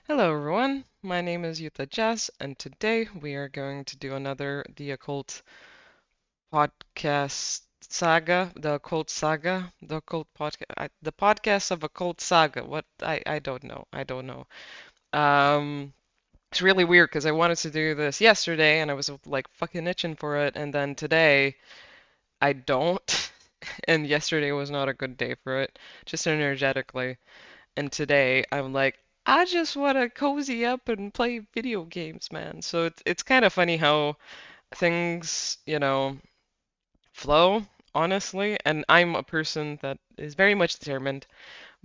Hello everyone, my name is Yuta Jess, and today we are going to do another The Occult podcast saga, The Occult Saga, The Occult podcast, the podcast of Occult Saga. What I don't know, I don't know. Um, it's really weird because I wanted to do this yesterday and I was like fucking itching for it, and then today I don't, and yesterday was not a good day for it, just energetically. And today I'm like, I just want to cozy up and play video games, man. So it's kind of funny how things, flow, honestly. And I'm a person that is very much determined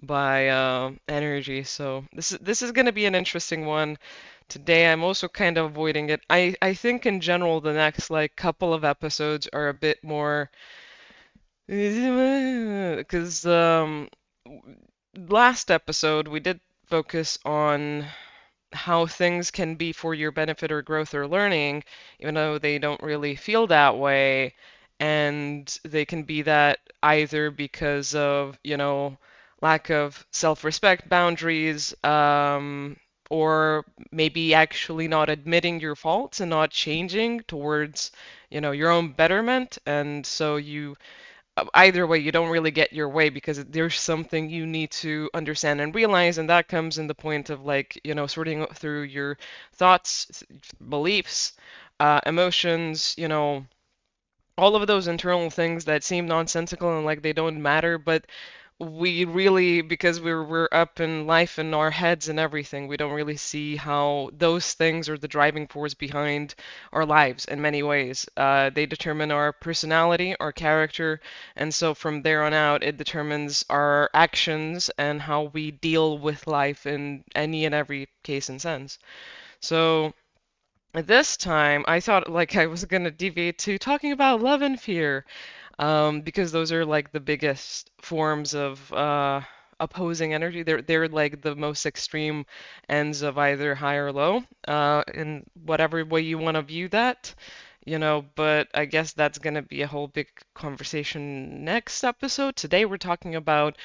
by energy. So this is gonna be an interesting one. Today I'm also kind of avoiding it. I think in general the next like couple of episodes are a bit more because last episode we did focus on how things can be for your benefit or growth or learning, even though they don't really feel that way. And they can be that either because of, lack of self-respect, boundaries, or maybe actually not admitting your faults and not changing towards, your own betterment. And so you either way, you don't really get your way because there's something you need to understand and realize, and that comes in the point of like, sorting through your thoughts, beliefs, emotions, all of those internal things that seem nonsensical and like they don't matter, but we really, because we're up in life in our heads and everything, we don't really see how those things are the driving force behind our lives in many ways. They determine our personality, our character, and so from there on out, it determines our actions and how we deal with life in any and every case and sense. So this time, I thought like I was gonna deviate to talking about love and fear, because those are like the biggest forms of opposing energy. They're like the most extreme ends of either high or low, in whatever way you want to view that, But I guess that's gonna be a whole big conversation next episode. Today we're talking about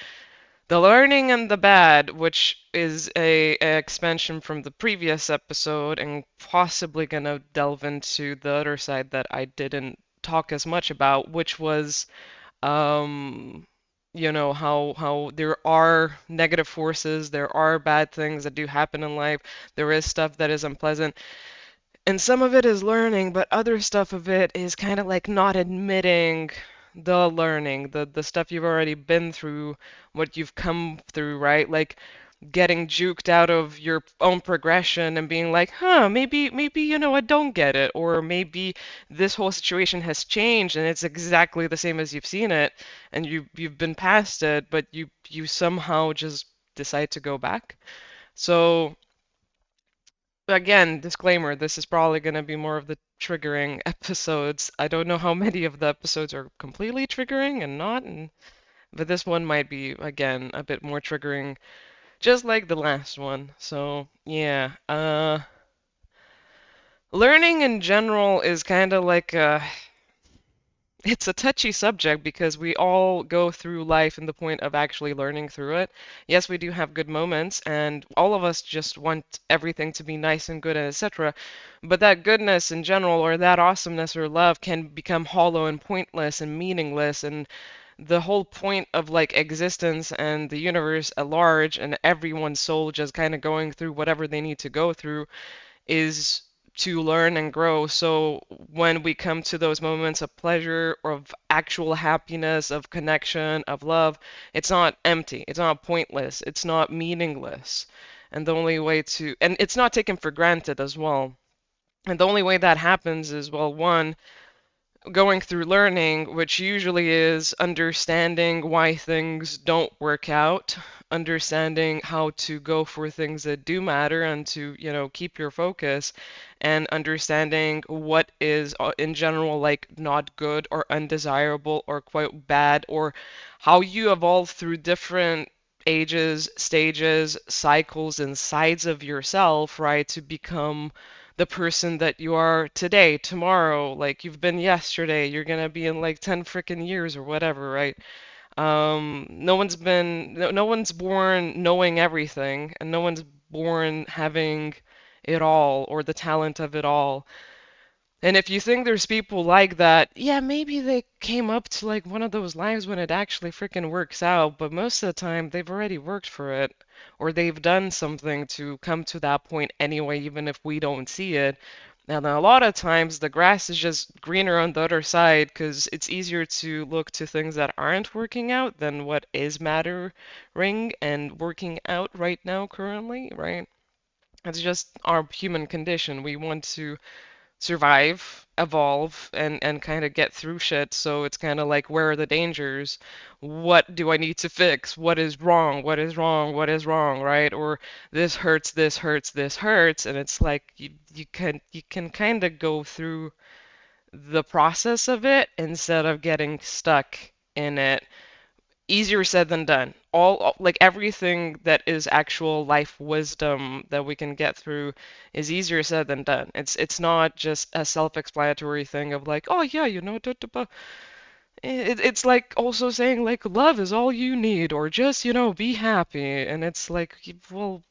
the learning and the bad, which is a expansion from the previous episode, and possibly gonna delve into the other side that I didn't talk as much about, which was um, how there are negative forces, there are bad things that do happen in life, there is stuff that is unpleasant, and some of it is learning, but other stuff of it is kind of like not admitting the learning, the stuff you've already been through, what you've come through, right? Like getting juked out of your own progression and being like, huh, maybe I don't get it, or maybe this whole situation has changed and it's exactly the same as you've seen it, and you've been past it, but you somehow just decide to go back. So again, disclaimer, this is probably going to be more of the triggering episodes. I don't know how many of the episodes are completely triggering and not, but this one might be, again, a bit more triggering, just like the last one. So, yeah. Learning in general is kind of like it's a touchy subject because we all go through life in the point of actually learning through it. Yes, we do have good moments, and all of us just want everything to be nice and good, and etc. But that goodness in general, or that awesomeness or love, can become hollow and pointless and meaningless. And the whole point of like existence and the universe at large, and everyone's soul just kind of going through whatever they need to go through, is to learn and grow. So when we come to those moments of pleasure or of actual happiness, of connection, of love, it's not empty, it's not pointless, it's not meaningless. And the only way to, and it's not taken for granted as well. And the only way that happens is, well, one, going through learning, which usually is understanding why things don't work out, understanding how to go for things that do matter and to, keep your focus, and understanding what is in general like not good or undesirable or quite bad, or how you evolve through different ages, stages, cycles, and sides of yourself, right, to become the person that you are today, tomorrow, like you've been yesterday, you're gonna be in like 10 freaking years or whatever, right? No one's born knowing everything, and no one's born having it all or the talent of it all. And if you think there's people like that, yeah, maybe they came up to like one of those lives when it actually freaking works out, but most of the time they've already worked for it, or they've done something to come to that point anyway, even if we don't see it. And a lot of times the grass is just greener on the other side because it's easier to look to things that aren't working out than what is mattering and working out right now currently, right? It's just our human condition. We want to survive, evolve, and kind of get through shit. So it's kind of like, where are the dangers? What do I need to fix? What is wrong? What is wrong? What is wrong, right? Or this hurts, this hurts, this hurts, and it's like you can kind of go through the process of it instead of getting stuck in it. Easier said than done. Like everything that is actual life wisdom that we can get through is easier said than done. It's not just a self-explanatory thing of like, oh yeah, da, da, da. It's like also saying like love is all you need, or just, be happy. And it's like, well,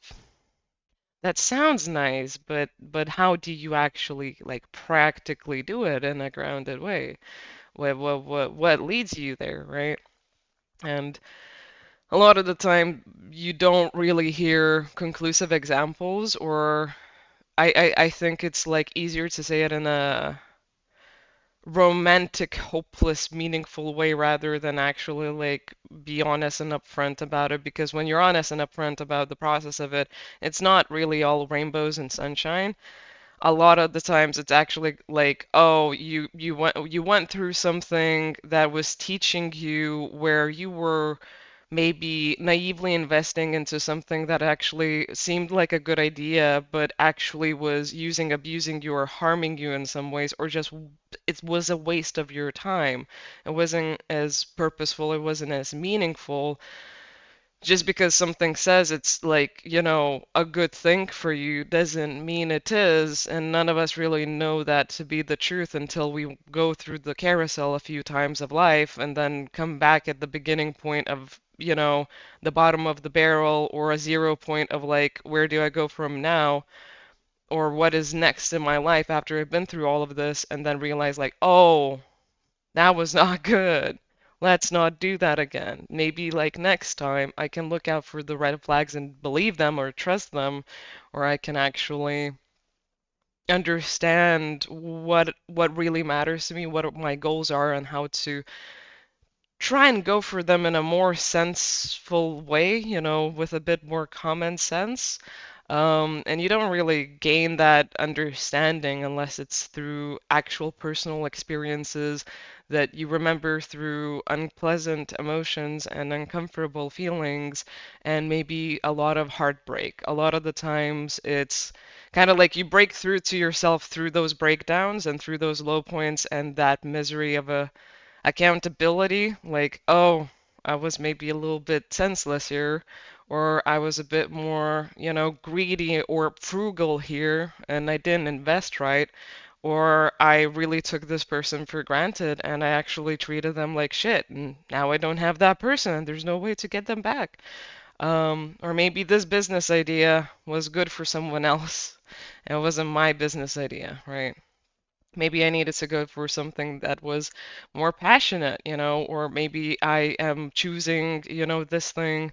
that sounds nice, but how do you actually like practically do it in a grounded way? What leads you there, right? And a lot of the time you don't really hear conclusive examples, or I think it's like easier to say it in a romantic, hopeless, meaningful way rather than actually like be honest and upfront about it, because when you're honest and upfront about the process of it, it's not really all rainbows and sunshine. A lot of the times it's actually like, oh, you went through something that was teaching you where you were maybe naively investing into something that actually seemed like a good idea, but actually was abusing you, or harming you in some ways, or just it was a waste of your time. It wasn't as purposeful, it wasn't as meaningful. Just because something says it's like, a good thing for you doesn't mean it is, and none of us really know that to be the truth until we go through the carousel a few times of life and then come back at the beginning point of, the bottom of the barrel, or a zero point of like, where do I go from now? Or what is next in my life after I've been through all of this, and then realize like, oh, that was not good. Let's not do that again. Maybe like next time I can look out for the red flags and believe them or trust them, or I can actually understand what really matters to me, what my goals are, and how to try and go for them in a more senseful way, with a bit more common sense. And you don't really gain that understanding unless it's through actual personal experiences that you remember through unpleasant emotions and uncomfortable feelings, and maybe a lot of heartbreak. A lot of the times it's kind of like you break through to yourself through those breakdowns and through those low points and that misery of a accountability, like, oh, I was maybe a little bit senseless here, or I was a bit more, greedy or frugal here, and I didn't invest right, or I really took this person for granted and I actually treated them like shit, and now I don't have that person, and there's no way to get them back. Or maybe this business idea was good for someone else. It wasn't my business idea, right? Maybe I needed to go for something that was more passionate, or maybe I am choosing, this thing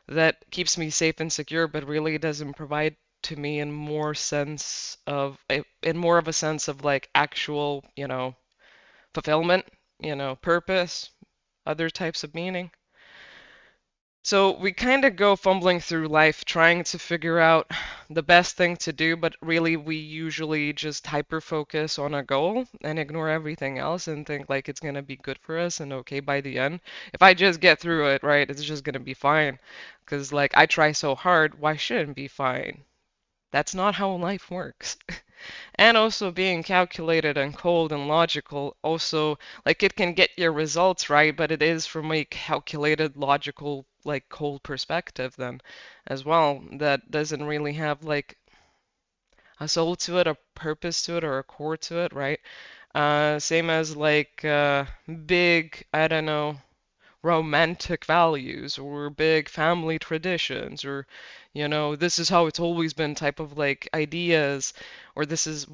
that keeps me safe and secure, but really doesn't provide to me in more of a sense of like actual, fulfillment, purpose, other types of meaning. So we kind of go fumbling through life trying to figure out the best thing to do, but really we usually just hyper focus on a goal and ignore everything else and think like it's going to be good for us and okay by the end. If I just get through it, right, it's just going to be fine. Because like I try so hard, why shouldn't it be fine? That's not how life works. And also being calculated and cold and logical, also like it can get your results right, but it is from a calculated, logical, like cold perspective then as well, that doesn't really have like a soul to it, a purpose to it, or a core to it, right? Same as like big, I don't know, romantic values or big family traditions or, this is how it's always been type of like ideas, or this is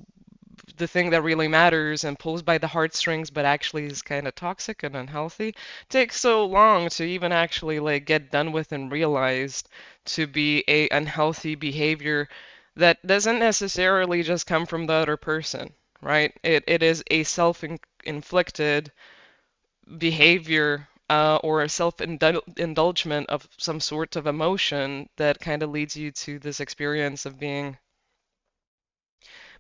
the thing that really matters and pulls by the heartstrings but actually is kind of toxic and unhealthy, takes so long to even actually like get done with and realized to be a unhealthy behavior that doesn't necessarily just come from the other person, right? It is a self-inflicted behavior, or a self-indulgement of some sort of emotion that kind of leads you to this experience of being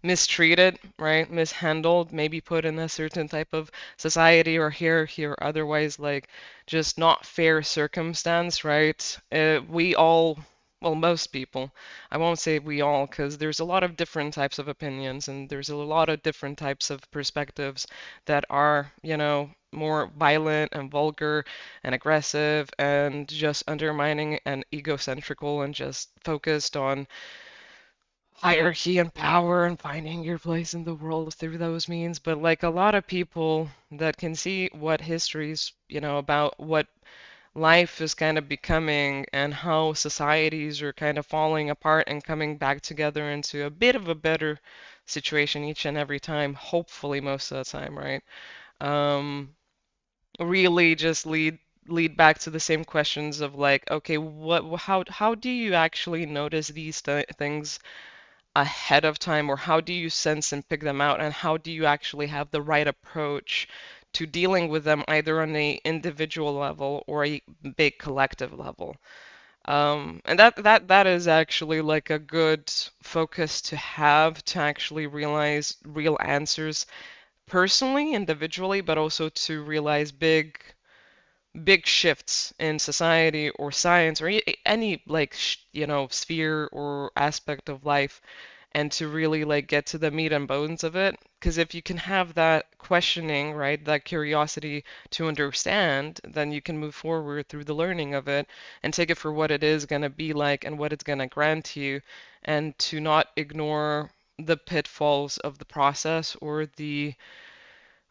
mistreated, right? Mishandled, maybe put in a certain type of society or hierarchy or otherwise like just not fair circumstance, right? We all, well, most people, I won't say we all, because there's a lot of different types of opinions and there's a lot of different types of perspectives that are, more violent and vulgar and aggressive and just undermining and egocentrical and just focused on hierarchy and power and finding your place in the world through those means. But like a lot of people that can see what history's, about what life is kind of becoming and how societies are kind of falling apart and coming back together into a bit of a better situation each and every time, hopefully most of the time, right? Um, really just lead back to the same questions of like, okay, how do you actually notice these things ahead of time, or how do you sense and pick them out, and how do you actually have the right approach to dealing with them either on a individual level or a big collective level? And that is actually like a good focus to have to actually realize real answers personally, individually, but also to realize big shifts in society or science or any like sphere or aspect of life, and to really like get to the meat and bones of it. Because if you can have that questioning, right, that curiosity to understand, then you can move forward through the learning of it and take it for what it is going to be like and what it's going to grant you, and to not ignore the pitfalls of the process or the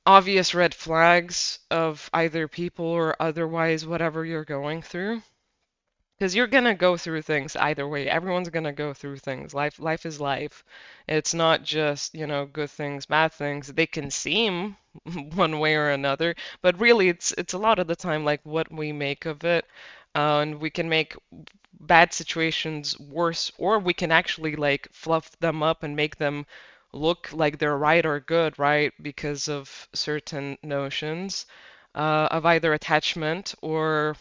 obvious red flags of either people or otherwise whatever you're going through. Because you're gonna go through things either way. Everyone's gonna go through things. Life is life. It's not just, good things, bad things. They can seem one way or another, but really it's a lot of the time like what we make of it. And we can make bad situations worse, or we can actually like fluff them up and make them look like they're right or good, right? Because of certain notions of either attachment or,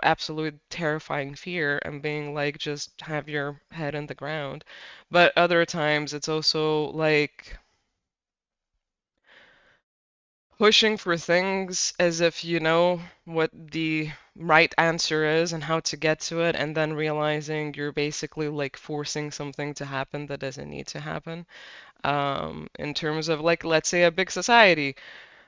absolute terrifying fear and being like, just have your head in the ground. But other times it's also like pushing for things as if you know what the right answer is and how to get to it, and then realizing you're basically like forcing something to happen that doesn't need to happen. In terms of like, let's say a big society,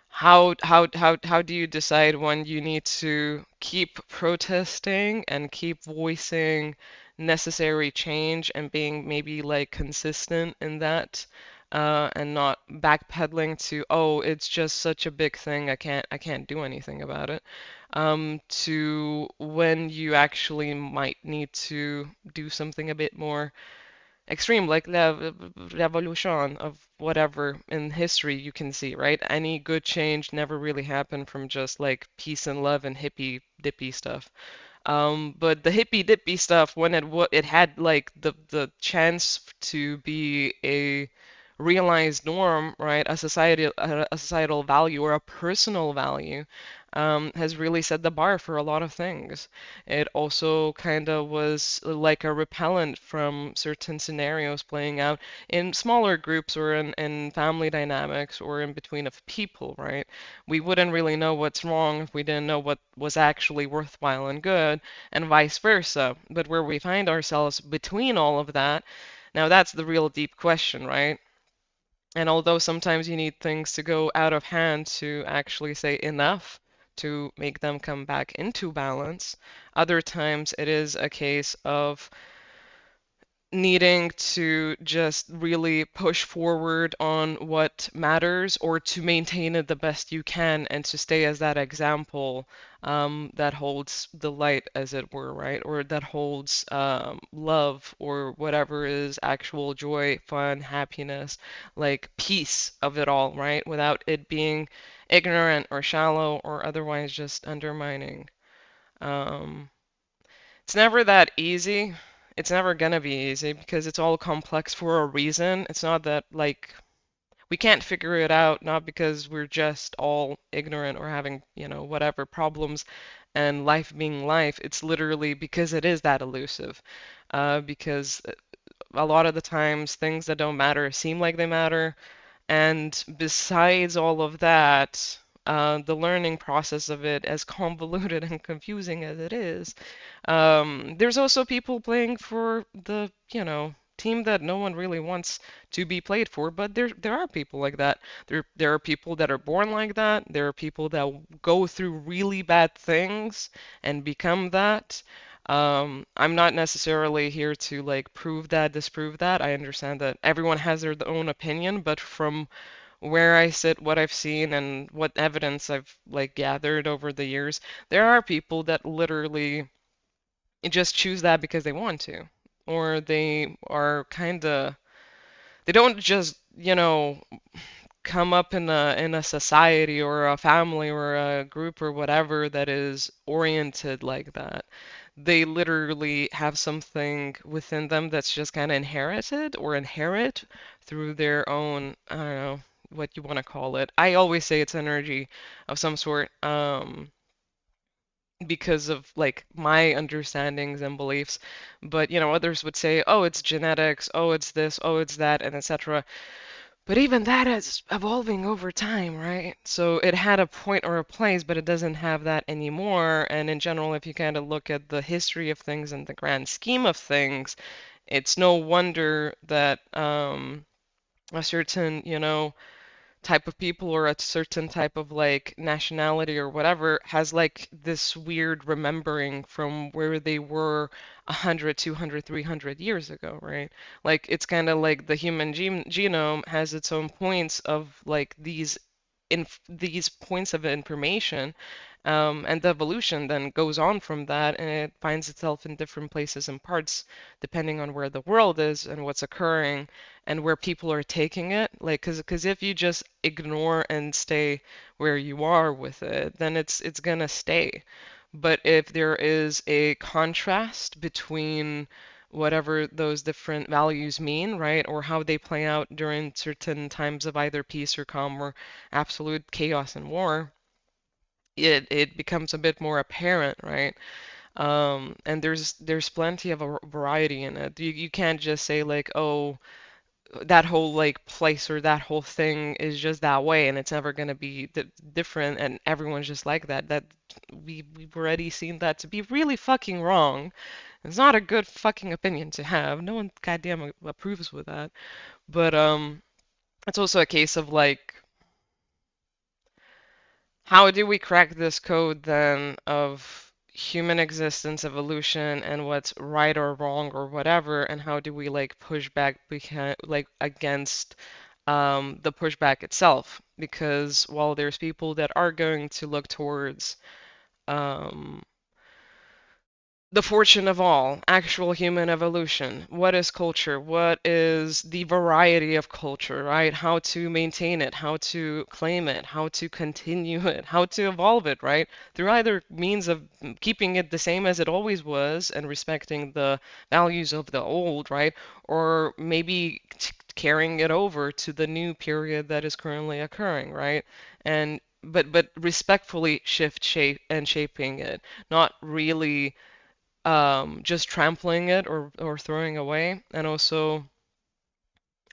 how do you decide when you need to keep protesting and keep voicing necessary change and being maybe like consistent in that, and not backpedaling to, oh, it's just such a big thing, I can't do anything about it, to when you actually might need to do something a bit more extreme, like the revolution of whatever in history you can see, right? Any good change never really happened from just like peace and love and hippy dippy stuff. But the hippy dippy stuff, when it had like the chance to be a realized norm, right? A societal value or a personal value, has really set the bar for a lot of things. It also kind of was like a repellent from certain scenarios playing out in smaller groups or in family dynamics or in between of people, right? We wouldn't really know what's wrong if we didn't know what was actually worthwhile and good, and vice versa. But where we find ourselves between all of that, now that's the real deep question, right? And although sometimes you need things to go out of hand to actually say enough to make them come back into balance, other times it is a case of needing to just really push forward on what matters or to maintain it the best you can and to stay as that example that holds the light, as it were, right? Or that holds love or whatever is actual joy, fun, happiness, like peace of it all, right? Without it being ignorant or shallow or otherwise just undermining. Um, it's never that easy. It's never gonna be easy because it's all complex for a reason. It's not that like we can't figure it out, not because we're just all ignorant or having, whatever problems and life being life. It's literally because it is that elusive. Because a lot of the times things that don't matter seem like they matter. And besides all of that, the learning process of it, as convoluted and confusing as it is, there's also people playing for the, team that no one really wants to be played for, but there are people like that. There are people that are born like that. There are people that go through really bad things and become that. I'm not necessarily here to like prove that, disprove that. I understand that everyone has their own opinion, but from where I sit, what I've seen, and what evidence I've like gathered over the years, there are people that literally just choose that because they want to, or they are kind of they don't just come up in a society or a family or a group or whatever that is oriented like that. They literally have something within them that's just kind of inherited or inherit through their own, I don't know what you want to call it. I always say it's energy of some sort. Because of like my understandings and beliefs. But others would say, oh, it's genetics, oh, it's this, oh, it's that, and etc. But even that is evolving over time, right? So it had a point or a place, but it doesn't have that anymore. And in general, if you kind of look at the history of things and the grand scheme of things, it's no wonder that a certain, type of people or a certain type of like nationality or whatever has like this weird remembering from where they were 100, 200, 300 years ago, right? Like it's kind of like the human genome has its own points of like these points of information, and the evolution then goes on from that, and it finds itself in different places and parts depending on where the world is and what's occurring and where people are taking it. Like, because if you just ignore and stay where you are with it, then it's gonna stay. But if there is a contrast between whatever those different values mean, right, or how they play out during certain times of either peace or calm or absolute chaos and war, it becomes a bit more apparent, right? And there's plenty of a variety in it. You can't just say like, oh, that whole like place or that whole thing is just that way and it's never gonna be different and everyone's just like that. That we've already seen that to be really fucking wrong. It's not a good fucking opinion to have. No one goddamn approves with that. But it's also a case of like, how do we crack this code then of human existence, evolution, and what's right or wrong or whatever, and how do we like push back like against the pushback itself? Because while there's people that are going to look towards um, the fortune of all, actual human evolution. What is culture? What is the variety of culture, right? How to maintain it, how to claim it, how to continue it, how to evolve it, right? Through either means of keeping it the same as it always was and respecting the values of the old, right? Or maybe carrying it over to the new period that is currently occurring, right? And but respectfully shaping it, not really just trampling it or throwing away? And also,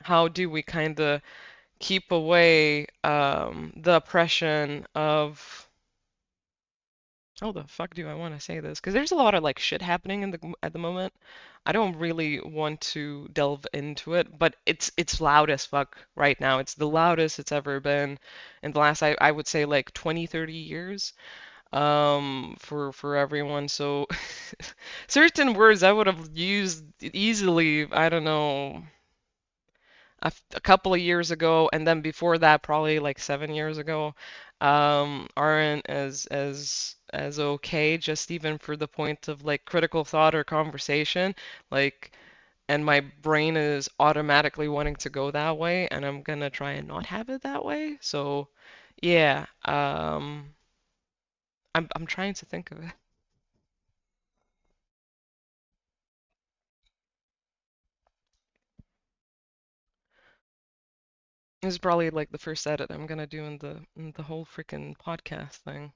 how do we kind of keep away the oppression of how the fuck do I want to say this? Because there's a lot of like shit happening at the moment. I don't really want to delve into it, but it's loud as fuck right now. It's the loudest it's ever been in the last I would say like 20, 30 years. for everyone. So certain words I would have used easily, I don't know, a couple of years ago, and then before that, probably like 7 years ago, aren't as okay, just even for the point of like critical thought or conversation, like, and my brain is automatically wanting to go that way, and I'm gonna try and not have it that way. So, yeah, I'm trying to think of it. This is probably like the first edit I'm gonna do in the whole freaking podcast thing.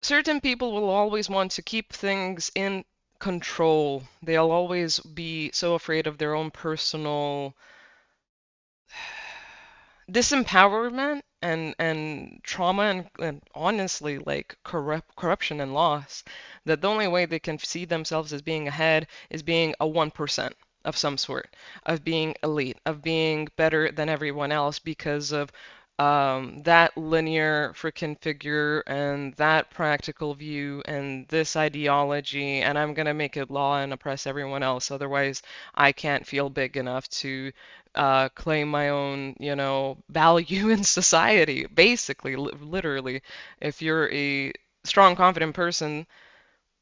Certain people will always want to keep things in control. They'll always be so afraid of their own personal disempowerment and trauma and honestly like corruption and loss, that the only way they can see themselves as being ahead is being a 1% of some sort, of being elite, of being better than everyone else because of that linear freaking figure and that practical view and this ideology, and I'm gonna make it law and oppress everyone else. Otherwise, I can't feel big enough to claim my own, value in society. Basically, literally, if you're a strong, confident person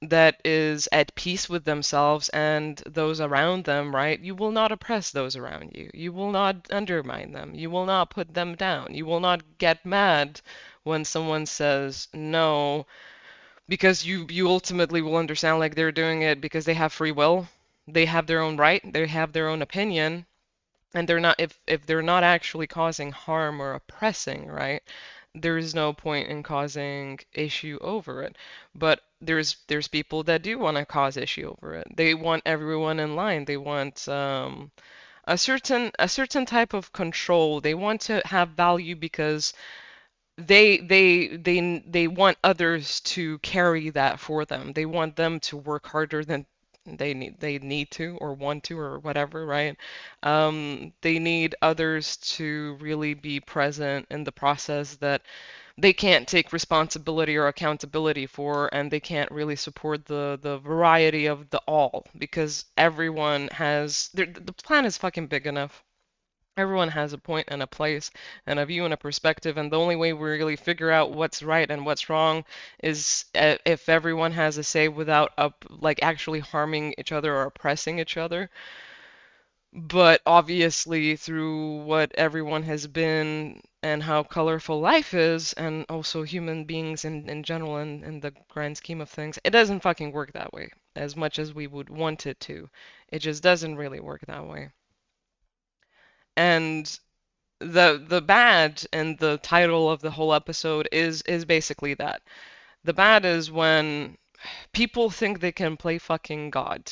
that is at peace with themselves and those around them, right? You will not oppress those around you. You will not undermine them. You will not put them down. You will not get mad when someone says no, because you ultimately will understand like they're doing it because they have free will. They have their own right. They have their own opinion, and they're not, if they're not actually causing harm or oppressing, right? There is no point in causing issue over it. But there's people that do want to cause issue over it. They want everyone in line. They want a certain type of control. They want to have value because they want others to carry that for them. They want them to work harder than they need to or want to or whatever, right? They need others to really be present in the process that they can't take responsibility or accountability for, and they can't really support the variety of the all because everyone has the plan is fucking big enough. Everyone has a point and a place and a view and a perspective, and the only way we really figure out what's right and what's wrong is if everyone has a say without like actually harming each other or oppressing each other. But obviously, through what everyone has been and how colorful life is, and also human beings in general, in the grand scheme of things, it doesn't fucking work that way as much as we would want it to. It just doesn't really work that way. And the bad and the title of the whole episode is basically that. The bad is when people think they can play fucking God,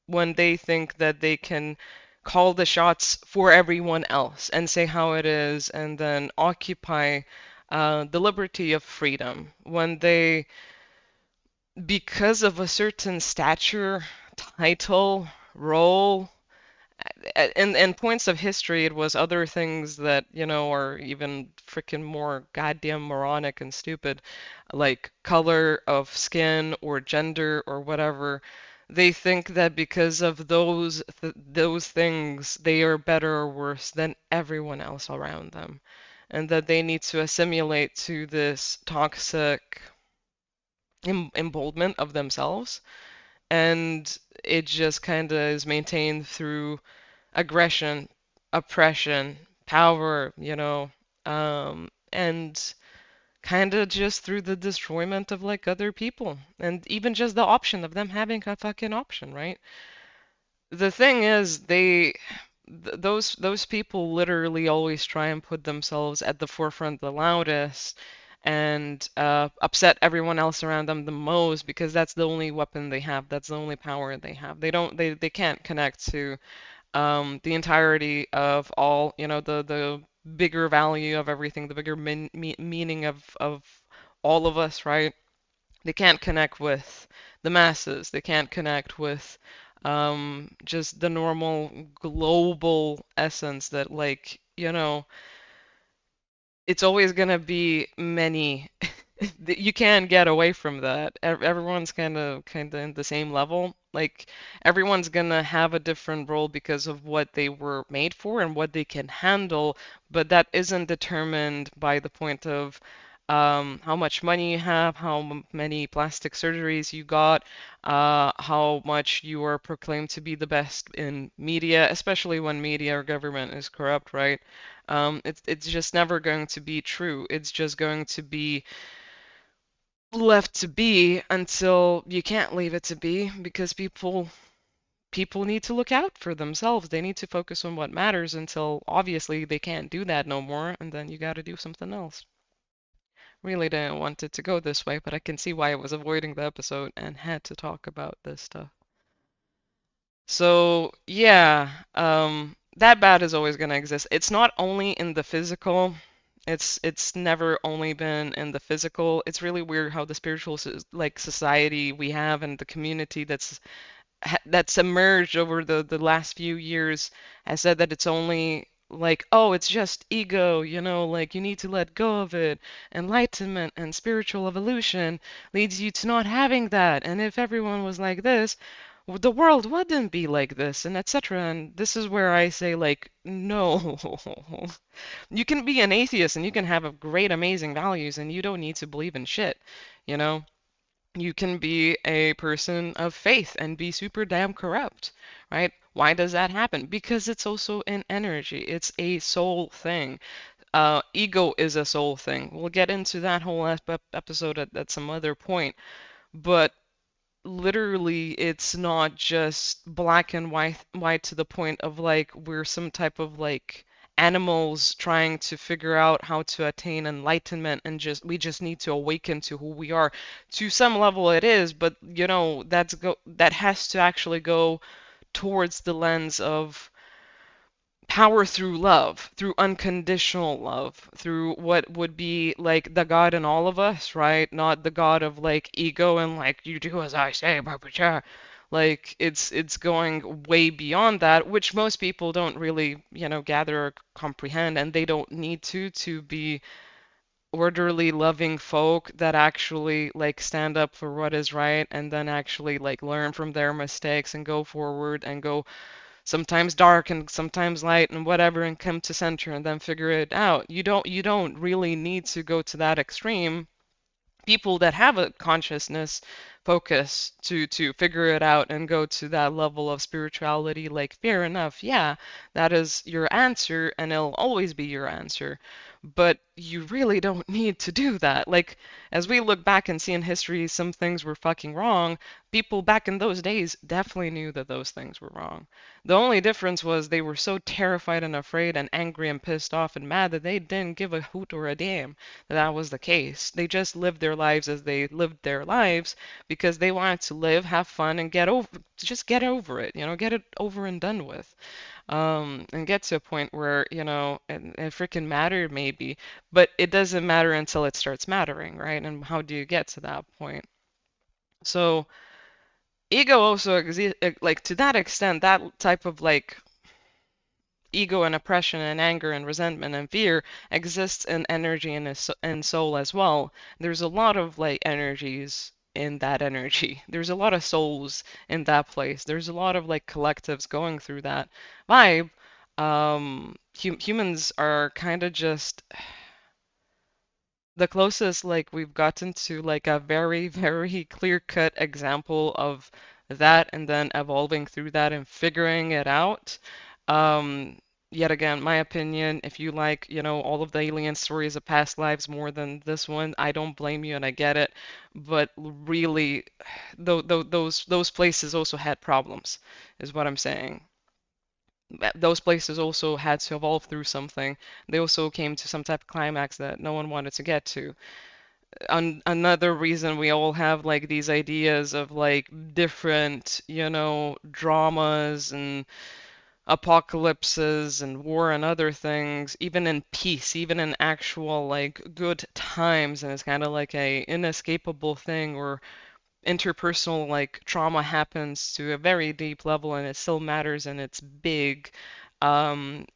when they think that they can call the shots for everyone else and say how it is and then occupy the liberty of freedom, when they, because of a certain stature, title, role, in points of history, it was other things that, are even freaking more goddamn moronic and stupid, like color of skin or gender or whatever. They think that because of those things, they are better or worse than everyone else around them, and that they need to assimilate to this toxic emboldenment of themselves, and it just kind of is maintained through aggression, oppression, power, and kind of just through the destroyment of like other people, and even just the option of them having a fucking option, right? The thing is, those people literally always try and put themselves at the forefront the loudest and upset everyone else around them the most because that's the only weapon they have. That's the only power they have. They can't connect to the entirety of all, the bigger value of everything, the bigger meaning of all of us, right? They can't connect with the masses. They can't connect with just the normal global essence that, like, it's always gonna be many. You can't get away from that. Everyone's kind of in the same level. Like everyone's gonna have a different role because of what they were made for and what they can handle, but that isn't determined by the point of how much money you have, how many plastic surgeries you got, how much you are proclaimed to be the best in media, especially when media or government is corrupt, right? It's just never going to be true. It's just going to be left to be until you can't leave it to be because people need to look out for themselves. They need to focus on what matters until obviously they can't do that no more, and then you got to do something else. Really didn't want it to go this way, but I can see why I was avoiding the episode and had to talk about this stuff. So, yeah, that bad is always going to exist. It's not only in the physical. It's never only been in the physical. It's really weird how the spiritual like society we have and the community that's emerged over the last few years has said that it's only like, oh, it's just ego, like you need to let go of it. Enlightenment and spiritual evolution leads you to not having that. And if everyone was like this, the world wouldn't be like this, and etc. And this is where I say, like, no. You can be an atheist and you can have a great, amazing values, and you don't need to believe in shit, you know? You can be a person of faith and be super damn corrupt, right? Why does that happen? Because it's also an energy. It's a soul thing. Ego is a soul thing. We'll get into that whole episode at some other point. But literally, it's not just black and white to the point of like we're some type of like animals trying to figure out how to attain enlightenment and just we just need to awaken to who we are. To some level it is, but that has to actually go towards the lens of power through love, through unconditional love, through what would be like the God in all of us, right? Not the God of like ego and like you do as I say, blah, blah, blah. Like it's going way beyond that, which most people don't really, gather or comprehend, and they don't need to be orderly, loving folk that actually like stand up for what is right and then actually like learn from their mistakes and go forward and go sometimes dark and sometimes light and whatever and come to center and then figure it out. You don't really need to go to that extreme. People that have a consciousness focus to figure it out and go to that level of spirituality, like fair enough, yeah, that is your answer and it'll always be your answer, but you really don't need to do that. Like, as we look back and see in history some things were fucking wrong, people back in those days definitely knew that those things were wrong. The only difference was they were so terrified and afraid and angry and pissed off and mad that they didn't give a hoot or a damn that that was the case. They just lived their lives as they lived their lives because they wanted to live, have fun, and get over it, get it over and done with. And get to a point where, it freaking mattered maybe, but it doesn't matter until it starts mattering, right? And how do you get to that point? So ego also exists, like to that extent, that type of like ego and oppression and anger and resentment and fear exists in energy and soul as well. There's a lot of like energies in that energy. There's a lot of souls in that place. There's a lot of like collectives going through that vibe. Humans are kind of just the closest like we've gotten to like a very, very clear-cut example of that and then evolving through that and figuring it out. Um, Yet again, my opinion, if you like, all of the alien stories of past lives more than this one, I don't blame you and I get it. But really, those places also had problems, is what I'm saying. Those places also had to evolve through something. They also came to some type of climax that no one wanted to get to. Another reason we all have like these ideas of like different, dramas and apocalypses and war and other things, even in peace, even in actual like good times, and it's kind of like a inescapable thing, or interpersonal like trauma happens to a very deep level and it still matters and it's big,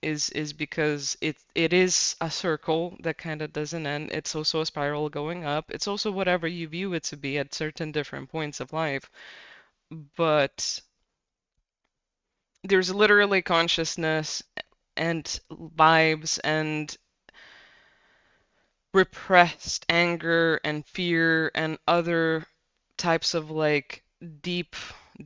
is because it is a circle that kind of doesn't end. It's also a spiral going up. It's also whatever you view it to be at certain different points of life. But there's literally consciousness and vibes and repressed anger and fear and other types of like deep,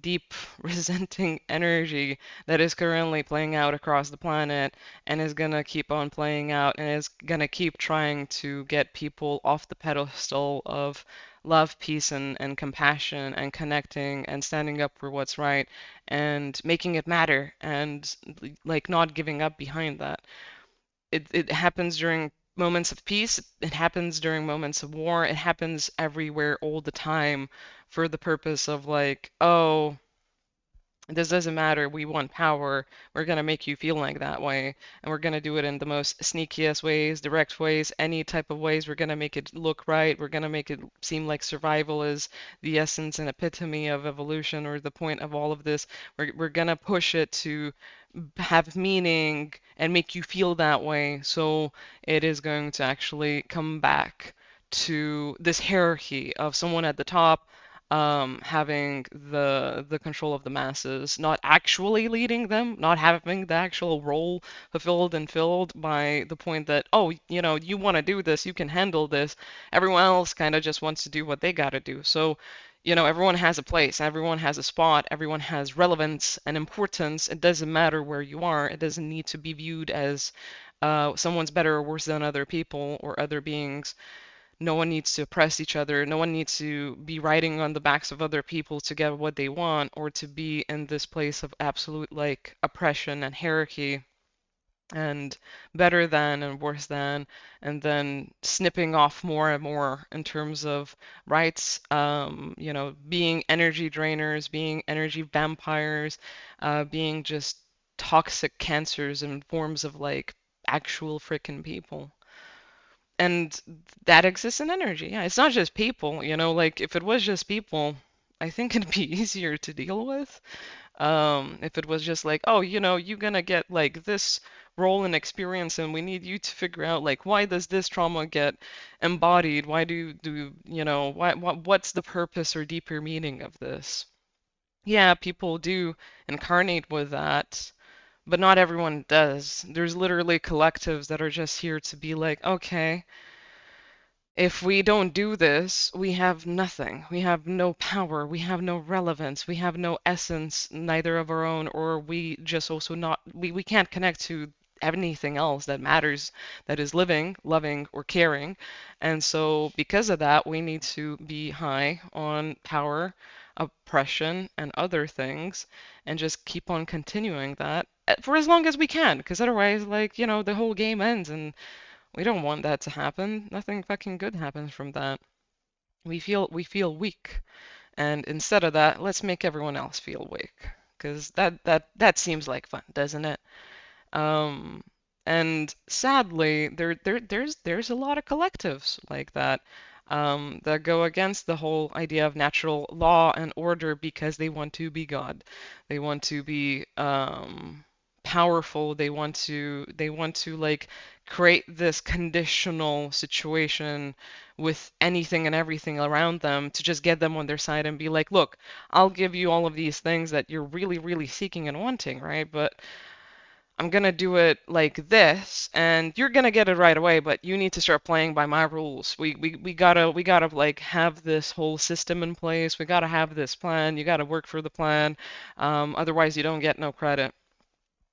deep resenting energy that is currently playing out across the planet and is gonna keep on playing out and is gonna keep trying to get people off the pedestal of love, peace, and compassion and connecting and standing up for what's right and making it matter and like not giving up behind that. It happens during moments of peace, it happens during moments of war, it happens everywhere all the time for the purpose of like, oh, this doesn't matter. We want power. We're going to make you feel like that way. And we're going to do it in the most sneakiest ways, direct ways, any type of ways. We're going to make it look right. We're going to make it seem like survival is the essence and epitome of evolution or the point of all of this. We're going to push it to have meaning and make you feel that way. So it is going to actually come back to this hierarchy of someone at the top having the control of the masses, not actually leading them, not having the actual role fulfilled and filled by the point that, oh, you want to do this, you can handle this. Everyone else kind of just wants to do what they got to do. So, everyone has a place, everyone has a spot, everyone has relevance and importance. It doesn't matter where you are. It doesn't need to be viewed as someone's better or worse than other people or other beings. No one needs to oppress each other. No one needs to be riding on the backs of other people to get what they want or to be in this place of absolute like oppression and hierarchy and better than and worse than, and then snipping off more and more in terms of rights, being energy drainers, being energy vampires, being just toxic cancers and forms of like actual freaking people. And that exists in energy. Yeah, it's not just people, like if it was just people, I think it'd be easier to deal with. If it was just like, oh, you're gonna get like this role and experience, and we need you to figure out like why does this trauma get embodied? Why what's the purpose or deeper meaning of this? Yeah, people do incarnate with that, but not everyone does. There's literally collectives that are just here to be like, okay, if we don't do this, we have nothing. We have no power. We have no relevance. We have no essence, neither of our own, or we just also not, we can't connect to anything else that matters, that is living, loving, or caring. And so, because of that, we need to be high on power, oppression, and other things, and just keep on continuing that for as long as we can, because otherwise, like, the whole game ends and we don't want that to happen. Nothing fucking good happens from that. We feel weak, and instead of that, let's make everyone else feel weak, because that seems like fun, doesn't it? Um, and sadly, there's a lot of collectives like that that go against the whole idea of natural law and order because they want to be God. They want to be powerful. They want to like create this conditional situation with anything and everything around them to just get them on their side and be like, look, I'll give you all of these things that you're really, really seeking and wanting, right? But I'm gonna do it like this, and you're gonna get it right away, but you need to start playing by my rules. We gotta like have this whole system in place. We gotta have this plan. You gotta work for the plan. Otherwise, you don't get no credit.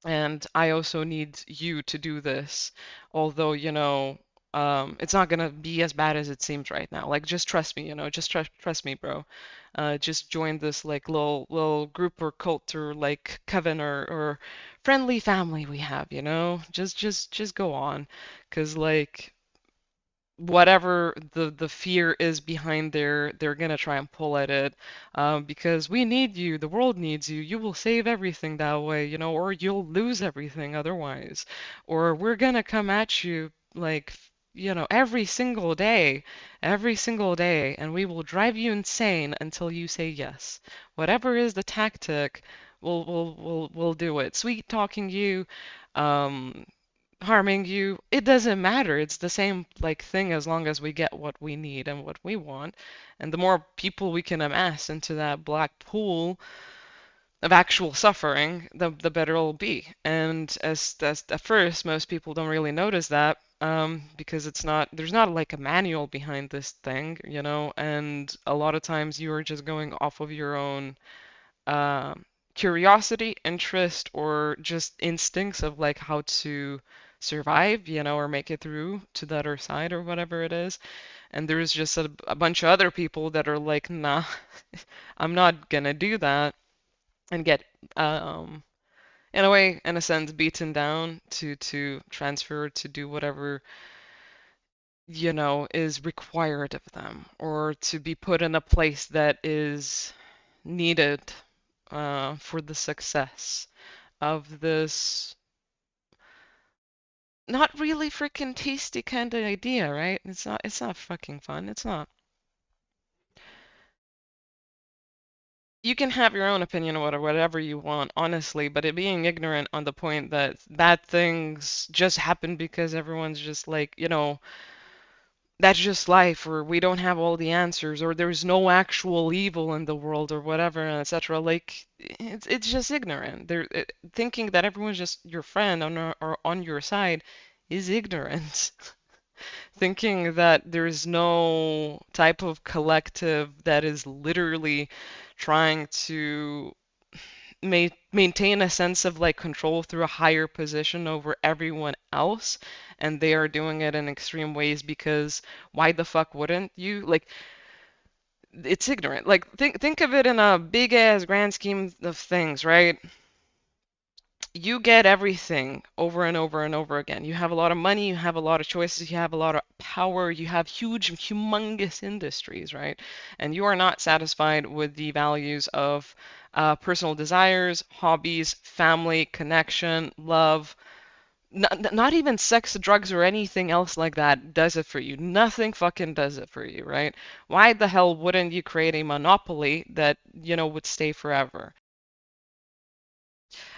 And I also need you to do this, although, it's not gonna be as bad as it seems right now. Like, just trust me, just trust me, bro. Just join this like little group or cult or like coven or friendly family we have, Just go on, 'cause like whatever the fear is behind there, they're gonna try and pull at it, because we need you, the world needs you, you will save everything that way, or you'll lose everything otherwise, or we're gonna come at you like, every single day, and we will drive you insane until you say yes. Whatever is the tactic, we'll do it. Sweet talking you, um, harming you, it doesn't matter. It's the same like thing as long as we get what we need and what we want. And the more people we can amass into that black pool of actual suffering, the better it'll be. And as at first, most people don't really notice that, because there's not like a manual behind this thing, and a lot of times you are just going off of your own um, curiosity, interest, or just instincts of like how to survive, or make it through to the other side or whatever it is. And there's just a bunch of other people that are like, nah, I'm not gonna do that, and get, in a way, in a sense, beaten down to transfer to do whatever, is required of them, or to be put in a place that is needed, for the success of this not really freaking tasty kind of idea, right? It's not fucking fun. It's not. You can have your own opinion or whatever you want, honestly, but it being ignorant on the point that bad things just happen because everyone's just like, that's just life, or we don't have all the answers, or there's no actual evil in the world, or whatever, and etc. Like, it's just ignorant. Thinking that everyone's just your friend or on your side is ignorant. Thinking that there's no type of collective that is literally trying to maintain a sense of like control through a higher position over everyone else, and they are doing it in extreme ways because why the fuck wouldn't you? Like, it's ignorant. Like, think of it in a big ass grand scheme of things, right? You get everything over and over and over again. You have a lot of money, you have a lot of choices, you have a lot of power, you have huge, humongous industries, right? And you are not satisfied with the values of personal desires, hobbies, family, connection, love. Not even sex, drugs, or anything else like that does it for you. Nothing fucking does it for you, right? Why the hell wouldn't you create a monopoly that, would stay forever?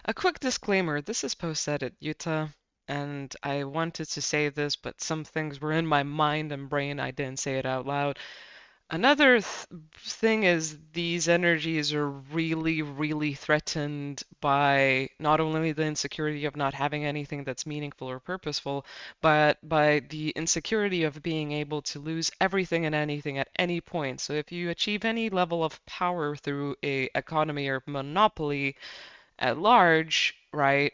A quick disclaimer, this is post-edit Utah, and I wanted to say this, but some things were in my mind and brain, I didn't say it out loud. Another thing is these energies are really, really threatened by not only the insecurity of not having anything that's meaningful or purposeful, but by the insecurity of being able to lose everything and anything at any point. So if you achieve any level of power through a economy or monopoly, at large, right,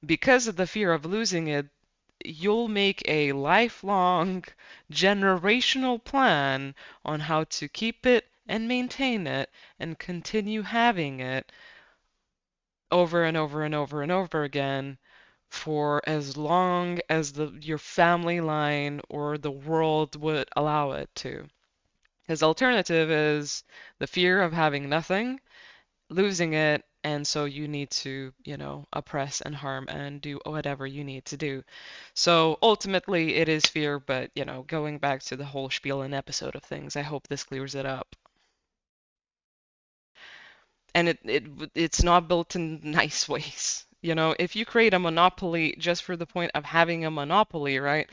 because of the fear of losing it, you'll make a lifelong generational plan on how to keep it and maintain it and continue having it over and over and over and over again for as long as your family line or the world would allow it to. His alternative is the fear of having nothing, losing it, and so you need to, oppress and harm and do whatever you need to do. So ultimately, it is fear, but, going back to the whole spiel and episode of things, I hope this clears it up. And it's not built in nice ways. If you create a monopoly just for the point of having a monopoly, right?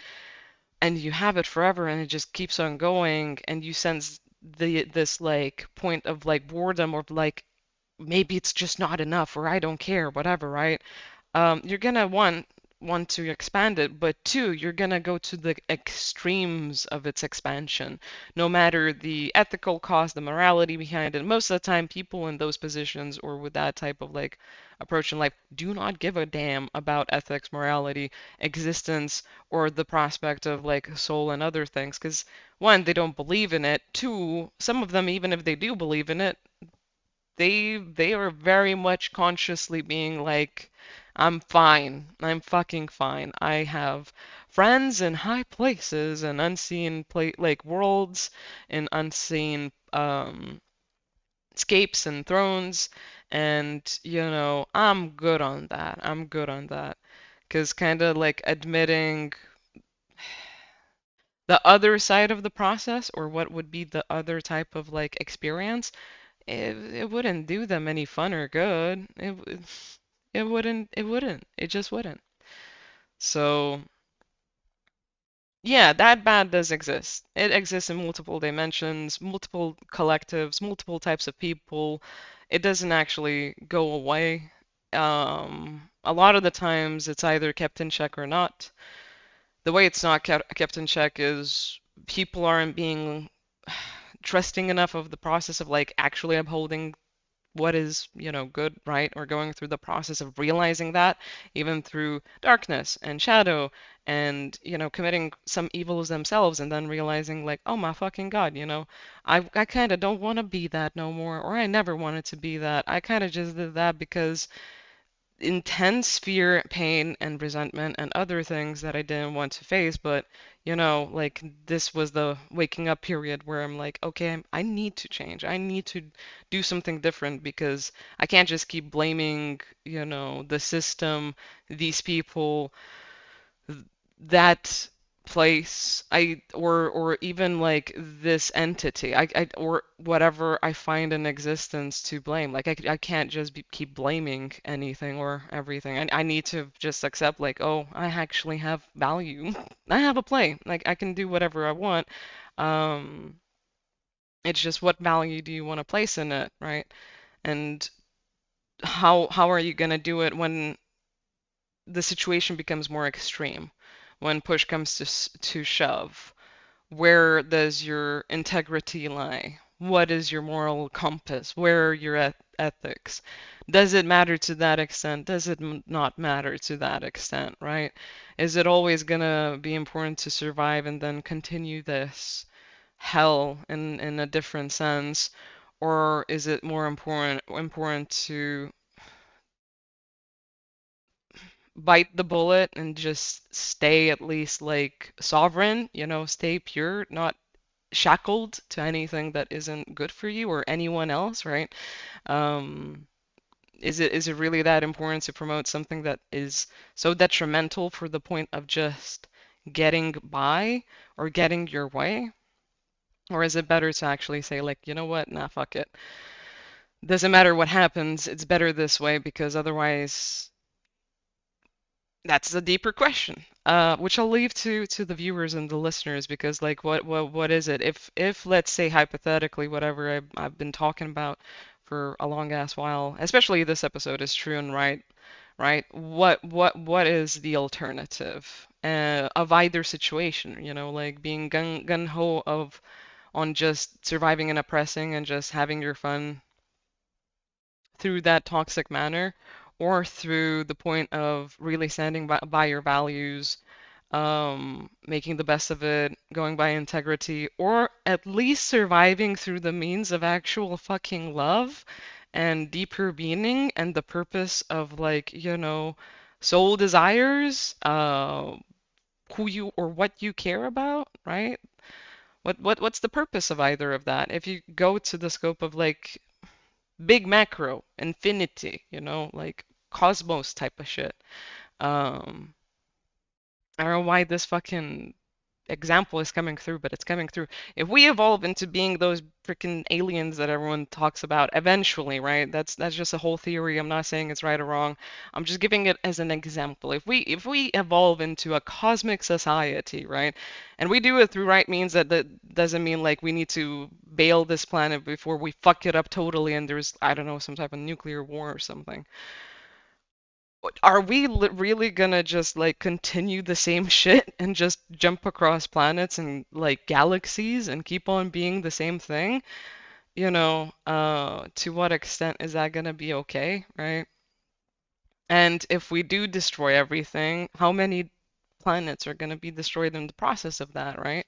And you have it forever and it just keeps on going, and you sense this like point of like boredom, or like maybe it's just not enough, or I don't care, whatever, right? You're gonna want to expand it, but two, you're gonna go to the extremes of its expansion, no matter the ethical cost, the morality behind it. Most of the time, people in those positions or with that type of like approach in life do not give a damn about ethics, morality, existence, or the prospect of like soul and other things, because one, they don't believe in it. Two, some of them, even if they do believe in it, they are very much consciously being like, I'm fine. I'm fucking fine. I have friends in high places and unseen like worlds and unseen escapes and thrones, and I'm good on that. I'm good on that. 'Cause kind of like admitting the other side of the process, or what would be the other type of like experience, it wouldn't do them any fun or good. It just wouldn't. So yeah, that bad does exist. It exists in multiple dimensions, multiple collectives, multiple types of people. It doesn't actually go away. A lot of the times it's either kept in check or not. The way it's not kept in check is people aren't being trusting enough of the process of like actually upholding what is, good, right? Or going through the process of realizing that, even through darkness and shadow and, committing some evils themselves and then realizing like, oh my fucking God, I kind of don't want to be that no more, or I never wanted to be that. I kind of just did that because intense fear, pain, and resentment, and other things that I didn't want to face. But, like this was the waking up period where I'm like, okay, I need to change. I need to do something different because I can't just keep blaming, the system, these people, that place or even like this entity or whatever I find in existence to blame. Like I can't just keep blaming anything or everything. I need to just accept like, oh, I actually have value. I have a play, like I can do whatever I want. um it's just what value do you want to place in it, right? And how are you going to do it when the situation becomes more extreme, when push comes to shove? Where does your integrity lie? What is your moral compass? Where are your ethics? Does it matter to that extent? Does it not matter to that extent, right? Is it always gonna be important to survive and then continue this hell in a different sense? Or is it more important to bite the bullet and just stay at least like sovereign, stay pure, not shackled to anything that isn't good for you or anyone else, right? Um, is it really that important to promote something that is so detrimental for the point of just getting by or getting your way? Or is it better to actually say like, you know what? Nah, fuck it. Doesn't matter what happens, it's better this way because otherwise that's a deeper question, which I'll leave to the viewers and the listeners because like what is it? If let's say hypothetically whatever I've been talking about for a long ass while, especially this episode is true and right, right? What is the alternative of either situation? Like being gun ho of on just surviving and oppressing and just having your fun through that toxic manner, or through the point of really standing by your values, making the best of it, going by integrity, or at least surviving through the means of actual fucking love and deeper meaning and the purpose of like, soul desires, who you or what you care about, right? What's the purpose of either of that? If you go to the scope of like big macro, infinity, like cosmos type of shit. Um, I don't know why this fucking example is coming through, but it's coming through. If we evolve into being those freaking aliens that everyone talks about eventually, right? That's just a whole theory. I'm not saying it's right or wrong. I'm just giving it as an example. If we evolve into a cosmic society, right? And we do it through right means, that doesn't mean like we need to bail this planet before we fuck it up totally and there's, I don't know, some type of nuclear war or something. Are we really gonna just like continue the same shit and just jump across planets and like galaxies and keep on being the same thing? To what extent is that gonna be okay, right? And if we do destroy everything, how many planets are gonna be destroyed in the process of that, right?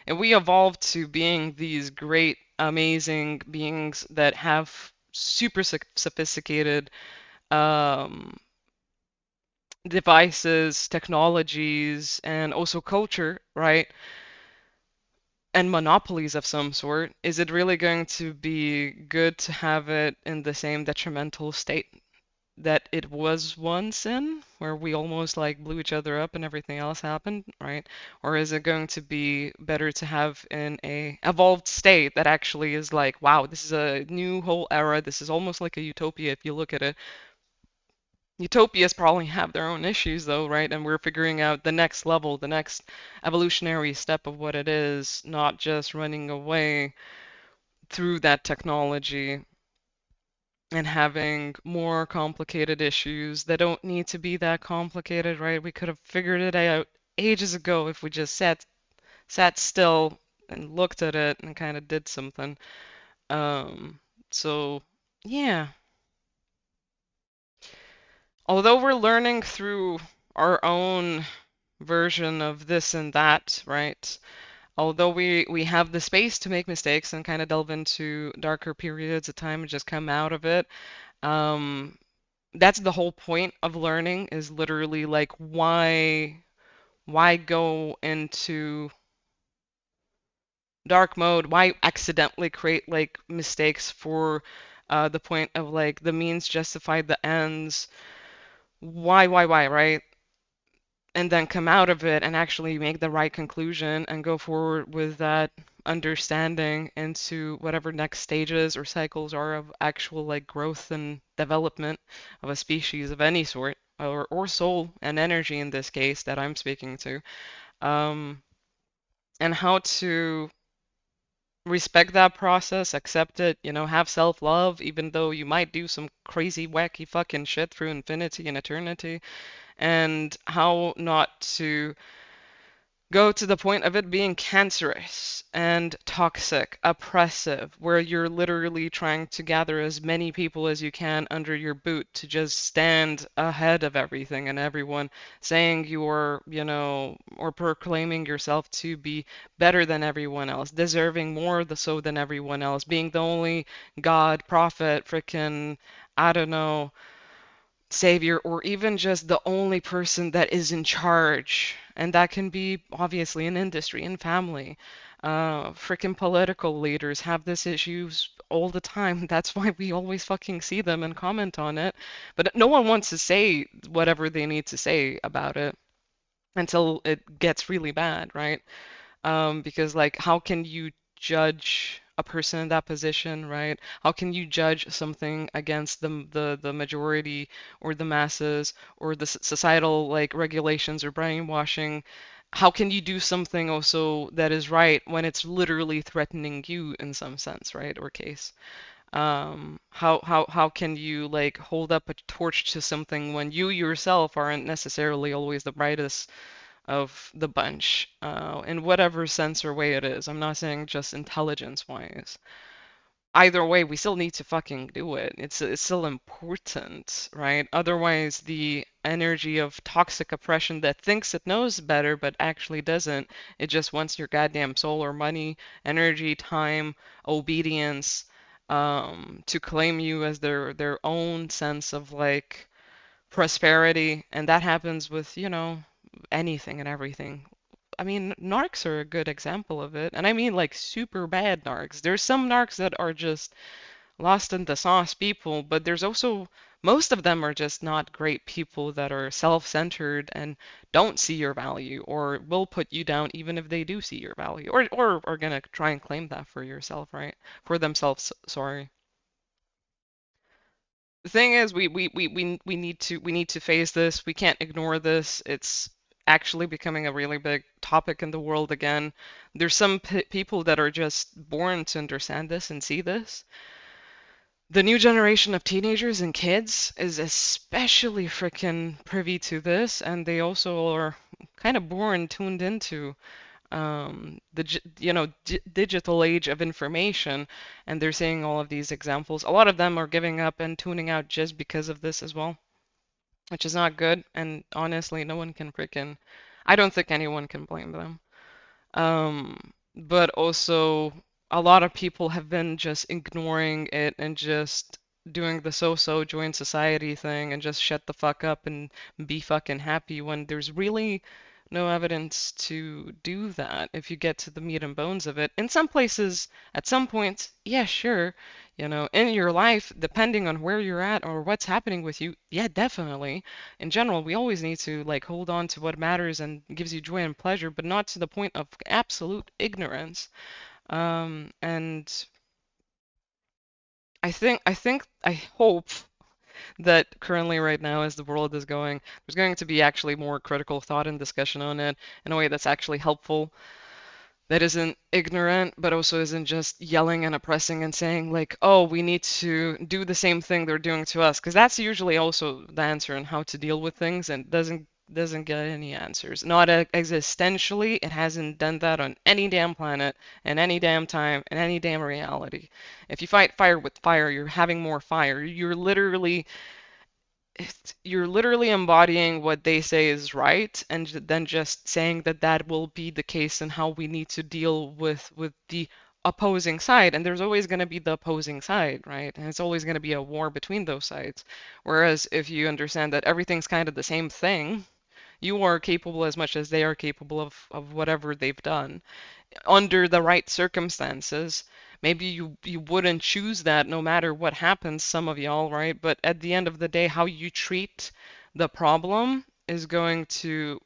And we evolved to being these great, amazing beings that have super sophisticated um devices, technologies, and also culture, right? And monopolies of some sort, is it really going to be good to have it in the same detrimental state that it was once in, where we almost like blew each other up and everything else happened, right? Or is it going to be better to have in a evolved state that actually is like, wow, this is a new whole era. This is almost like a utopia if you look at it. Utopias probably have their own issues though, right? And we're figuring out the next level, the next evolutionary step of what it is, not just running away through that technology and having more complicated issues that don't need to be that complicated, right? We could have figured it out ages ago if we just sat still and looked at it and kind of did something. Um, so yeah, although we're learning through our own version of this and that, right? Although we have the space to make mistakes and kind of delve into darker periods of time and just come out of it, um, that's the whole point of learning is literally like why go into dark mode? Why accidentally create like mistakes for the point of like the means justify the ends? Why, right? And then come out of it and actually make the right conclusion and go forward with that understanding into whatever next stages or cycles are of actual like growth and development of a species of any sort or soul and energy in this case that I'm speaking to, um, and how to respect that process, accept it, have self-love even though you might do some crazy wacky fucking shit through infinity and eternity, and how not to go to the point of it being cancerous and toxic, oppressive, where you're literally trying to gather as many people as you can under your boot to just stand ahead of everything and everyone, saying or proclaiming yourself to be better than everyone else, deserving more so than everyone else, being the only God, prophet, frickin', I don't know, savior, or even just the only person that is in charge. And that can be obviously in industry, in family. Freaking political leaders have these issues all the time. That's why we always fucking see them and comment on it. But no one wants to say whatever they need to say about it until it gets really bad, right? Because like, how can you judge a person in that position, right? How can you judge something against the majority or the masses or the societal like regulations or brainwashing? How can you do something also that is right when it's literally threatening you in some sense, right? Or case. How can you like hold up a torch to something when you yourself aren't necessarily always the brightest of the bunch, in whatever sense or way it is. I'm not saying just intelligence wise. Either way, we still need to fucking do it. It's still important, right? Otherwise, the energy of toxic oppression that thinks it knows better but actually doesn't, it just wants your goddamn soul or money, energy, time, obedience, to claim you as their own sense of like prosperity, and that happens with, anything and everything. I mean, narcs are a good example of it, and I mean like super bad narcs. There's some narcs that are just lost in the sauce people, but there's also most of them are just not great people that are self-centered and don't see your value or will put you down even if they do see your value or are gonna try and claim that for yourself, right? For themselves, sorry. The thing is, we need to face this. We can't ignore this. It's actually becoming a really big topic in the world again. There's some people that are just born to understand this and see this. The new generation of teenagers and kids is especially freaking privy to this, and they also are kind of born tuned into digital age of information, and they're seeing all of these examples. A lot of them are giving up and tuning out just because of this as well, which is not good. And honestly, no one can freaking, I don't think anyone can blame them. But also, a lot of people have been just ignoring it and just doing the so-so join society thing and just shut the fuck up and be fucking happy when there's really no evidence to do that if you get to the meat and bones of it. In some places, at some points, yeah, sure, in your life, depending on where you're at or what's happening with you, yeah, definitely. In general, we always need to like hold on to what matters and gives you joy and pleasure, but not to the point of absolute ignorance. And I hope that currently right now as the world is going, there's going to be actually more critical thought and discussion on it in a way that's actually helpful, that isn't ignorant, but also isn't just yelling and oppressing and saying like, oh, we need to do the same thing they're doing to us, because that's usually also the answer on how to deal with things and doesn't get any answers. Not existentially, it hasn't done that on any damn planet, in any damn time, in any damn reality. If you fight fire with fire, you're having more fire. You're literally embodying what they say is right, and then just saying that that will be the case and how we need to deal with the opposing side. And there's always going to be the opposing side, right? And it's always going to be a war between those sides. Whereas if you understand that everything's kind of the same thing, you are capable as much as they are capable of whatever they've done under the right circumstances. Maybe you wouldn't choose that no matter what happens, some of y'all, right? But at the end of the day, how you treat the problem is going to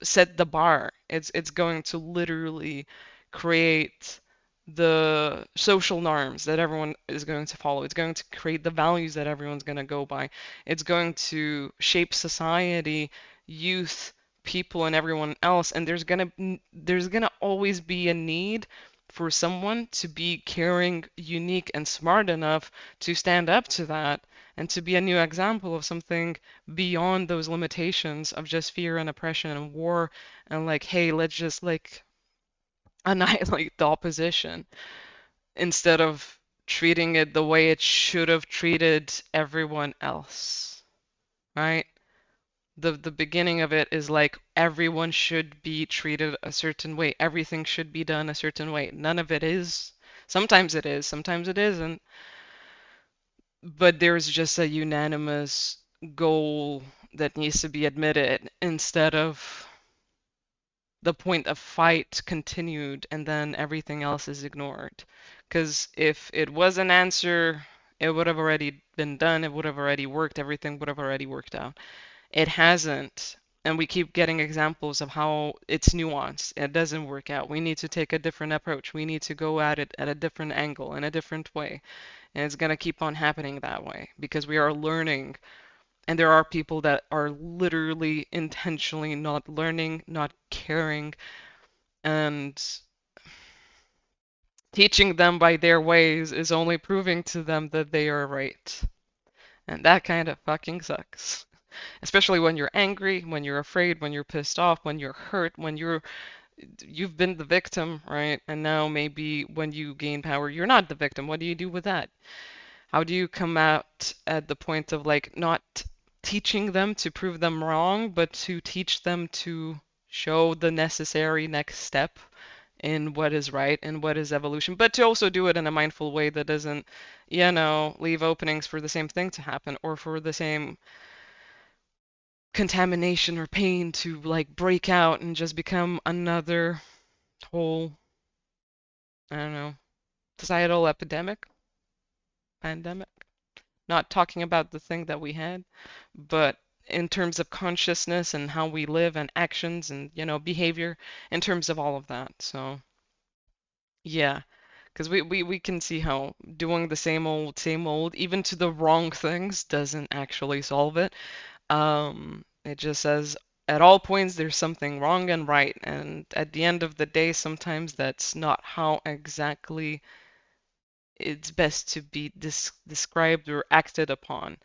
set the bar. It's going to literally create the social norms that everyone is going to follow. It's going to create the values that everyone's going to go by. It's going to shape society, youth, people, and everyone else. And there's gonna always be a need for someone to be caring, unique, and smart enough to stand up to that and to be a new example of something beyond those limitations of just fear and oppression and war and like, hey, let's just like annihilate the opposition instead of treating it the way it should have treated everyone else, right? The beginning of it is like everyone should be treated a certain way. Everything should be done a certain way. None of it is. Sometimes it is, sometimes it isn't. But there's just a unanimous goal that needs to be admitted instead of the point of fight continued and then everything else is ignored. Because if it was an answer, it would have already been done, it would have already worked, everything would have already worked out. It hasn't. And we keep getting examples of how it's nuanced. It doesn't work out. We need to take a different approach. We need to go at it at a different angle, in a different way. And it's going to keep on happening that way because we are learning. And there are people that are literally intentionally not learning, not caring, and teaching them by their ways is only proving to them that they are right. And that kind of fucking sucks. Especially when you're angry, when you're afraid, when you're pissed off, when you're hurt, when you've been the victim, right? And now maybe when you gain power, you're not the victim. What do you do with that? How do you come out at the point of like not teaching them to prove them wrong, but to teach them to show the necessary next step in what is right and what is evolution, but to also do it in a mindful way that doesn't, leave openings for the same thing to happen or for the same contamination or pain to like break out and just become another whole, I don't know, societal epidemic, pandemic. Not talking about the thing that we had, but in terms of consciousness and how we live and actions and, behavior, in terms of all of that. So, yeah, because we can see how doing the same old, even to the wrong things, doesn't actually solve it. It just says at all points there's something wrong and right, and at the end of the day, sometimes that's not how exactly it's best to be described or acted upon.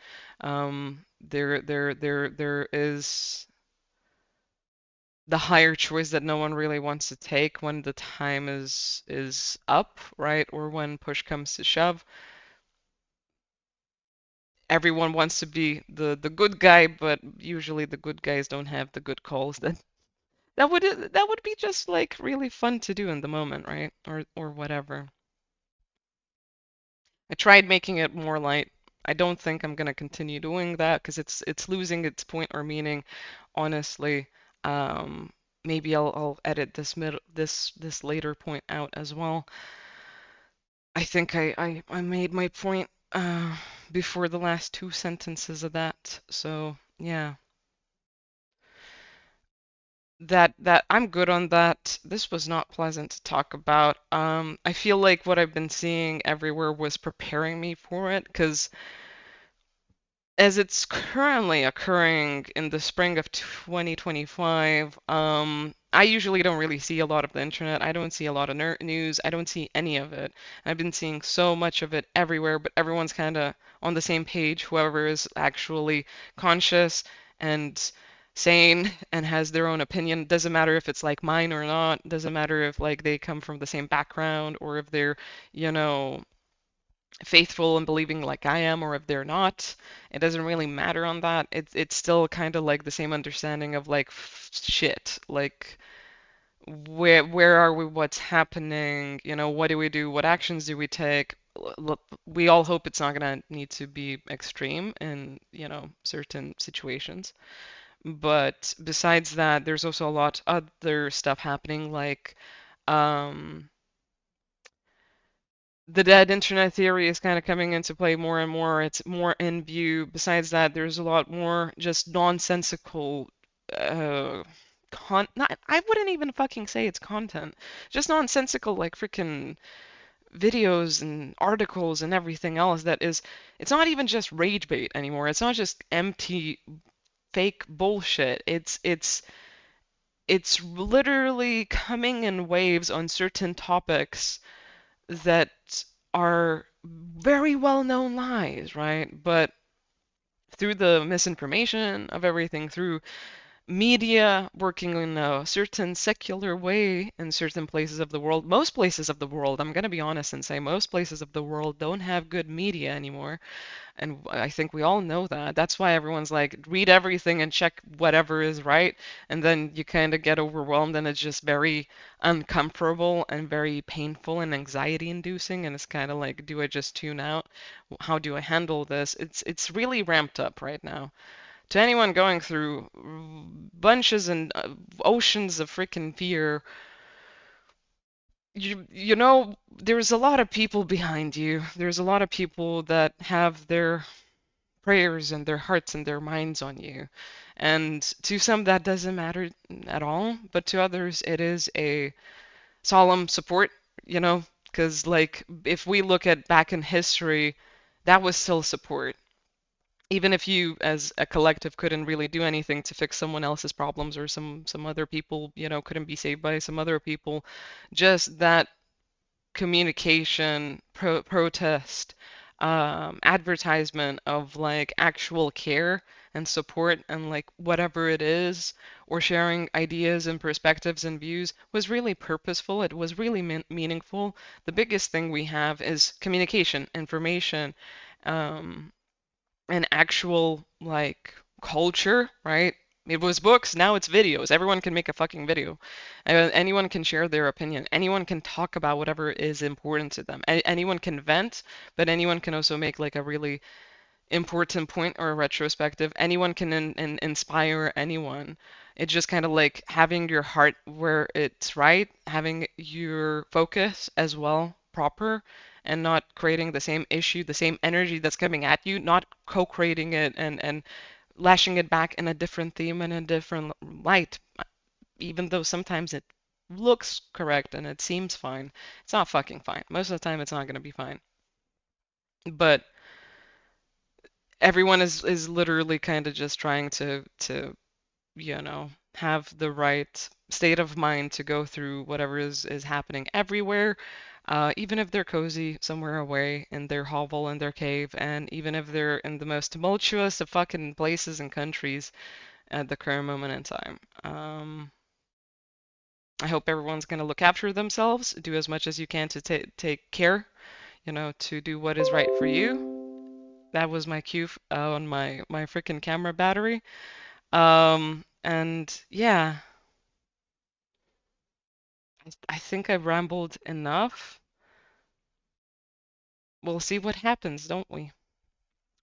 There is the higher choice that no one really wants to take when the time is up, right? Or when push comes to shove. Everyone wants to be the good guy, but usually the good guys don't have the good calls. That would be just like really fun to do in the moment, right? Or whatever. I tried making it more light. I don't think I'm gonna continue doing that because it's losing its point or meaning, honestly. Um, maybe I'll edit this later point out as well. I think I made my point before the last two sentences of that. So yeah, that I'm good on that. This was not pleasant to talk about. I feel like what I've been seeing everywhere was preparing me for it because as it's currently occurring in the spring of 2025, I usually don't really see a lot of the internet. I don't see a lot of news. I don't see any of it. I've been seeing so much of it everywhere, but everyone's kind of on the same page. Whoever is actually conscious and sane and has their own opinion. Doesn't matter if it's like mine or not. Doesn't matter if like they come from the same background or if they're, you know, faithful and believing like I am or if they're not. It doesn't really matter on that. It's still kind of like the same understanding of like shit. Like where are we? What's happening? You know, what do we do? What actions do we take? We all hope it's not gonna need to be extreme in, you know, certain situations. But besides that, there's also a lot other stuff happening like um the dead internet theory is kind of coming into play more and more. It's more in view. Besides that, there's a lot more just nonsensical uh not I wouldn't even fucking say it's content. Just nonsensical like freaking videos and articles and everything else that is it's not even just rage bait anymore. It's not just empty fake bullshit. It's literally coming in waves on certain topics that are very well known lies, right? But through the misinformation of everything, through media working in a certain secular way in certain places of the world, most places of the world, I'm going to be honest and say most places of the world don't have good media anymore. And I think we all know that. That's why everyone's like, read everything and check whatever is right. And then you kind of get overwhelmed and it's just very uncomfortable and very painful and anxiety inducing. And it's kind of like, do I just tune out? How do I handle this? It's really ramped up right now. To anyone going through bunches and oceans of freaking fear, you know, there's a lot of people behind you. There's a lot of people that have their prayers and their hearts and their minds on you. And to some, that doesn't matter at all, but to others, it is a solemn support, you know, because, like, if we look at back in history, that was still support. Even if you, as a collective, couldn't really do anything to fix someone else's problems or some other people, you know, couldn't be saved by some other people, just that communication, protest, advertisement of like actual care and support and like whatever it is, or sharing ideas and perspectives and views was really purposeful. It was really meaningful. The biggest thing we have is communication, information, um, and actual like culture, right? It was books, now it's videos. Everyone can make a fucking video. Anyone can share their opinion. Anyone can talk about whatever is important to them. Anyone can vent, but anyone can also make like a really important point or a retrospective. Anyone can inspire anyone. It's just kind of like having your heart where it's right, having your focus as well proper, and not creating the same issue, the same energy that's coming at you, not co-creating it and lashing it back in a different theme and a different light, even though sometimes it looks correct and it seems fine. It's not fucking fine. Most of the time, it's not going to be fine. But everyone is literally kind of just trying to you know have the right state of mind to go through whatever is happening everywhere, even if they're cozy somewhere away in their hovel in their cave, and even if they're in the most tumultuous of fucking places and countries at the current moment in time. I hope everyone's gonna look after themselves, do as much as you can to take care, you know, to do what is right for you. That was my cue on my freaking camera battery. And yeah, I think I rambled enough. We'll see what happens, don't we?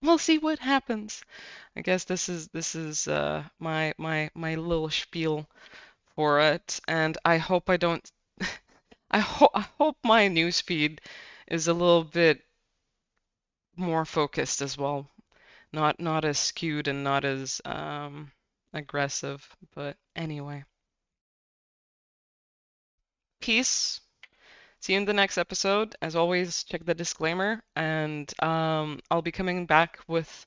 we'll see what happens. I guess this is my little spiel for it, and I hope I don't. I hope my newsfeed is a little bit more focused as well, not as skewed and not as aggressive. But anyway, peace. See you in the next episode. As always, check the disclaimer, and I'll be coming back with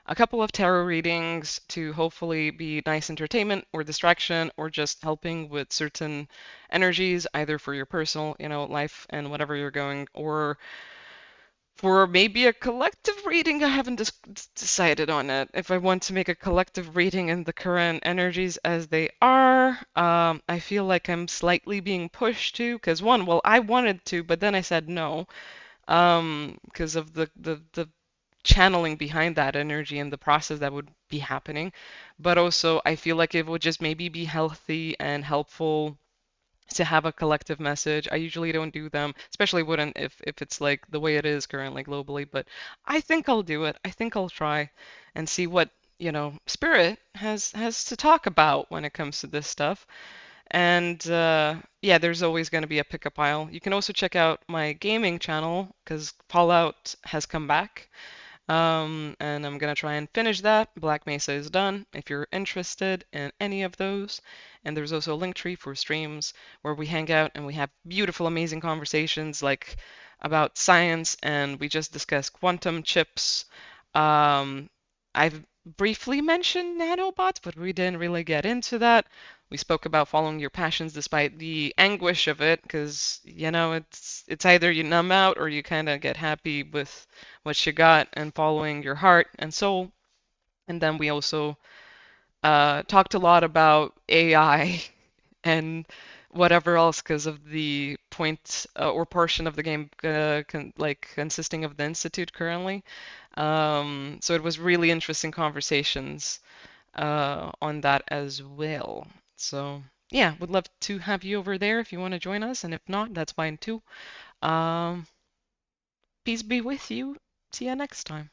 a couple of tarot readings to hopefully be nice entertainment or distraction or just helping with certain energies, either for your personal, life and whatever you're going, or for maybe a collective reading. I haven't decided on it. If I want to make a collective reading in the current energies as they are, I feel like I'm slightly being pushed to, because one, well, I wanted to, but then I said no, because of the channeling behind that energy and the process that would be happening. But also, I feel like it would just maybe be healthy and helpful to have a collective message. I usually don't do them, especially wouldn't if it's like the way it is currently globally, but I think I'll do it. I think I'll try and see what, spirit has to talk about when it comes to this stuff. And yeah, there's always going to be a pickup pile. You can also check out my gaming channel because Fallout has come back. And I'm gonna try and finish that. Black Mesa is done if you're interested in any of those. And there's also a link tree for streams where we hang out and we have beautiful, amazing conversations like about science, and we just discussed quantum chips. Um, I've briefly mentioned nanobots, but we didn't really get into that. We spoke about following your passions despite the anguish of it, because it's either you numb out or you kind of get happy with what you got and following your heart and soul. And then we also talked a lot about AI and whatever else because of the point or portion of the game consisting of the institute currently. So it was really interesting conversations on that as well. So yeah, would love to have you over there if you want to join us, and if not, that's fine too. Um, Peace be with you. See you next time.